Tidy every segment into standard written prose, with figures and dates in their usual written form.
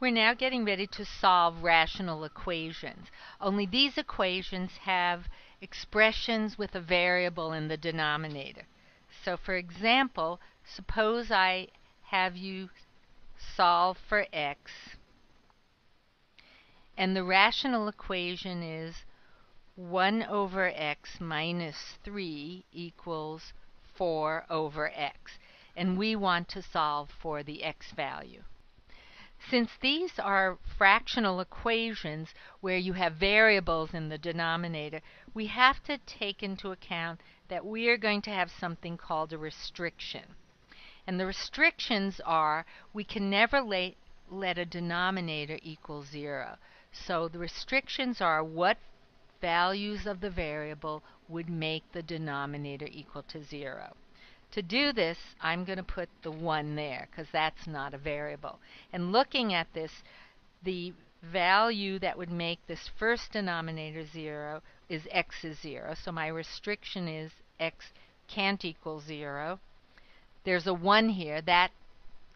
We're now getting ready to solve rational equations. Only these equations have expressions with a variable in the denominator. So for example, suppose I have you solve for x, and the rational equation is 1 over x minus 3 equals 4 over x. And we want to solve for the x value. Since these are fractional equations where you have variables in the denominator, we have to take into account that we are going to have something called a restriction. And the restrictions are we can never let a denominator equal 0. So the restrictions are what values of the variable would make the denominator equal to 0. To do this, I'm going to put the 1 there because that's not a variable. And looking at this, the value that would make this first denominator 0 is x is 0. So my restriction is x can't equal 0. There's a 1 here. That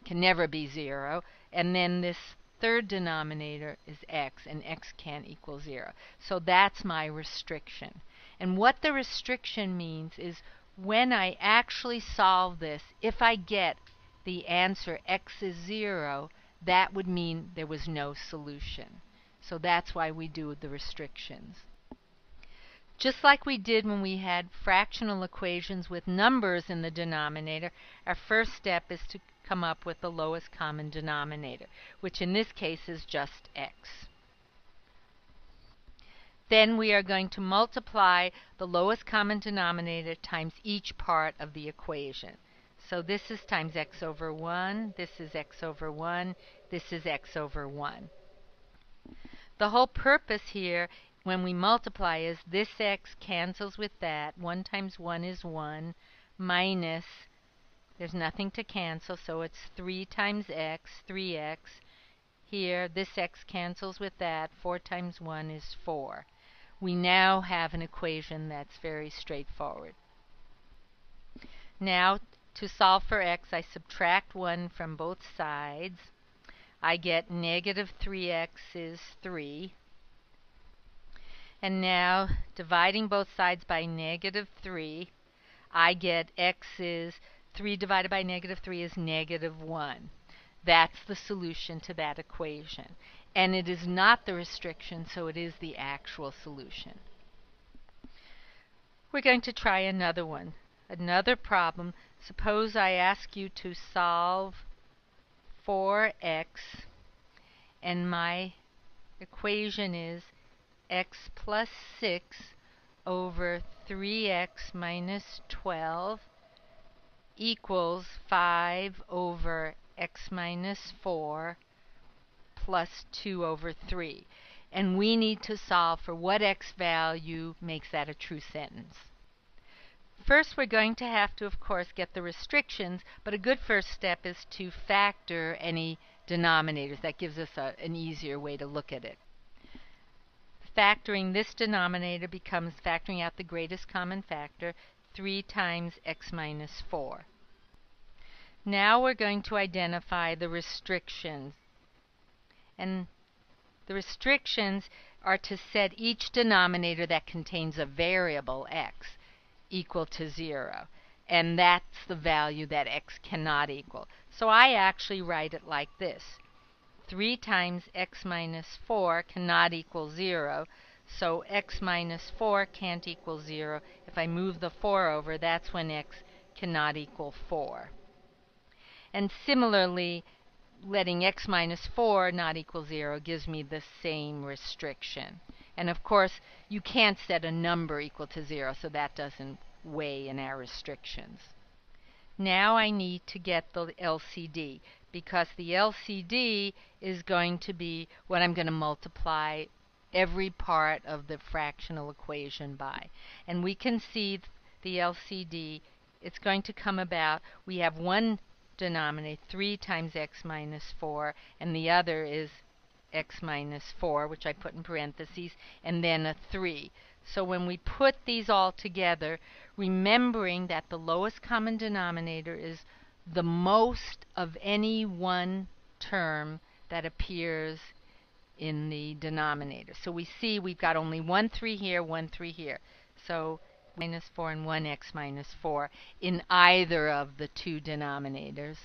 can never be 0. And then this third denominator is x, and x can't equal 0. So that's my restriction. And what the restriction means is when I actually solve this, if I get the answer x is 0, that would mean there was no solution. So that's why we do the restrictions. Just like we did when we had fractional equations with numbers in the denominator, our first step is to come up with the lowest common denominator, which in this case is just x. Then we are going to multiply the lowest common denominator times each part of the equation. So this is times x over 1, this is x over 1, this is x over 1. The whole purpose here when we multiply is this x cancels with that. 1 times 1 is 1, minus, there's nothing to cancel, so it's 3 times x, 3x. Here, this x cancels with that. 4 times 1 is 4. We now have an equation that's very straightforward. Now, to solve for x, I subtract 1 from both sides. I get negative 3x is 3. And now, dividing both sides by negative 3, I get x is 3 divided by negative 3 is negative 1. That's the solution to that equation. And it is not the restriction, so it is the actual solution. We're going to try another one. Another problem. Suppose I ask you to solve for x, and my equation is x plus 6 over 3x minus 12 equals 5 over x minus 4 plus 2 over 3. And we need to solve for what x value makes that a true sentence. First, we're going to have to, of course, get the restrictions, but a good first step is to factor any denominators. That gives us an easier way to look at it. Factoring this denominator becomes factoring out the greatest common factor, 3 times x minus 4. Now we're going to identify the restrictions. And the restrictions are to set each denominator that contains a variable x equal to 0. And that's the value that x cannot equal. So I actually write it like this. 3 times x minus 4 cannot equal 0. So x minus 4 can't equal 0. If I move the 4 over, that's when x cannot equal 4. And similarly, letting x minus 4 not equal 0 gives me the same restriction. And of course, you can't set a number equal to 0, so that doesn't weigh in our restrictions. Now I need to get the LCD, because the LCD is going to be what I'm going to multiply every part of the fractional equation by. And we can see the LCD, it's going to come about, we have one denominator, 3 times x minus 4, and the other is x minus 4, which I put in parentheses, and then a 3. So when we put these all together, remembering that the lowest common denominator is the most of any one term that appears in the denominator. So we see we've got only 1, 3 here, 1, 3 here. So minus 4 and 1x minus 4 in either of the two denominators.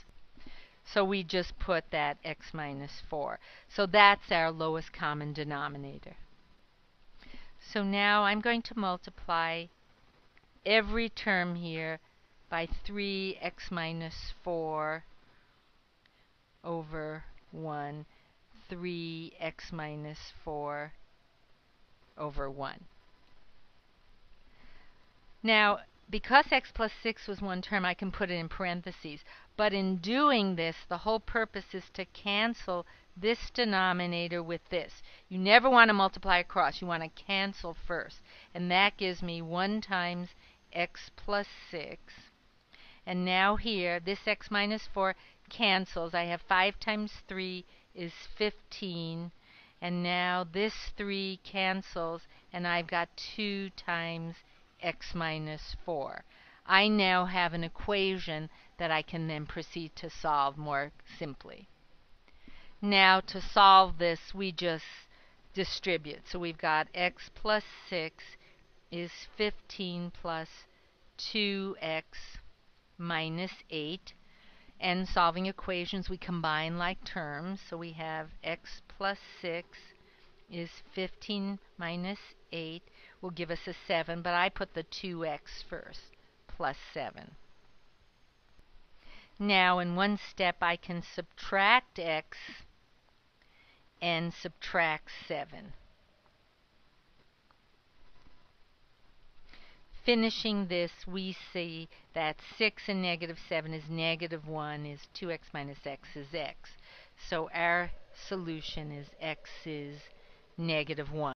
So we just put that x minus 4. So that's our lowest common denominator. So now I'm going to multiply every term here by 3x minus 4 over 1, 3x minus 4 over 1. Now, because x plus 6 was one term, I can put it in parentheses. But in doing this, the whole purpose is to cancel this denominator with this. You never want to multiply across. You want to cancel first. And that gives me 1 times x plus 6. And now here, this x minus 4 cancels. I have 5 times 3 is 15. And now this 3 cancels, and I've got 2 times x minus 4. I now have an equation that I can then proceed to solve more simply. Now to solve this, we just distribute. So we've got x plus 6 is 15 plus 2x minus 8. And solving equations, we combine like terms. So we have x plus 6 is 15 minus 8 will give us a 7, but I put the 2x first, plus 7. Now in one step I can subtract x and subtract 7. Finishing this, we see that 6 and negative 7 is negative 1, is 2x minus x is x. So our solution is x is negative 1.